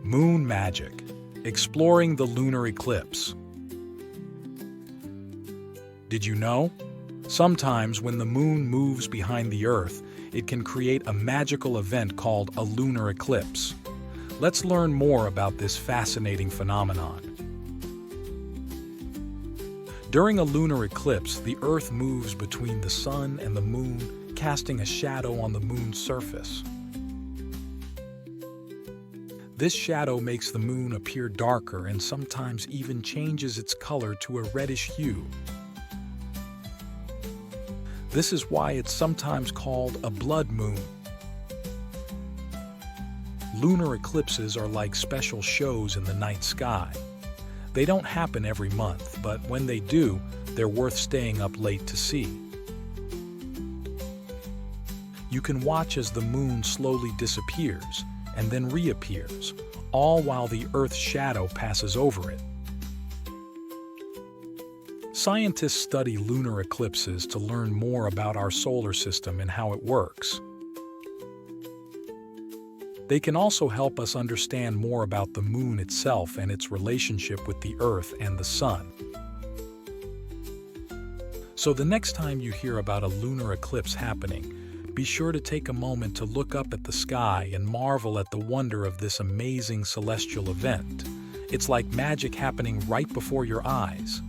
Moon magic. Exploring the lunar eclipse. Did you know? Sometimes when the moon moves behind the Earth, it can create a magical event called a lunar eclipse. Let's learn more about this fascinating phenomenon. During a lunar eclipse, the Earth moves between the Sun and the Moon, casting a shadow on the Moon's surface. This shadow makes the Moon appear darker and sometimes even changes its color to a reddish hue. This is why it's sometimes called a blood moon. Lunar eclipses are like special shows in the night sky. They don't happen every month, but when they do, they're worth staying up late to see. You can watch as the moon slowly disappears and then reappears, all while the Earth's shadow passes over it. Scientists study lunar eclipses to learn more about our solar system and how it works. They can also help us understand more about the moon itself and its relationship with the Earth and the Sun. So the next time you hear about a lunar eclipse happening, be sure to take a moment to look up at the sky and marvel at the wonder of this amazing celestial event. It's like magic happening right before your eyes.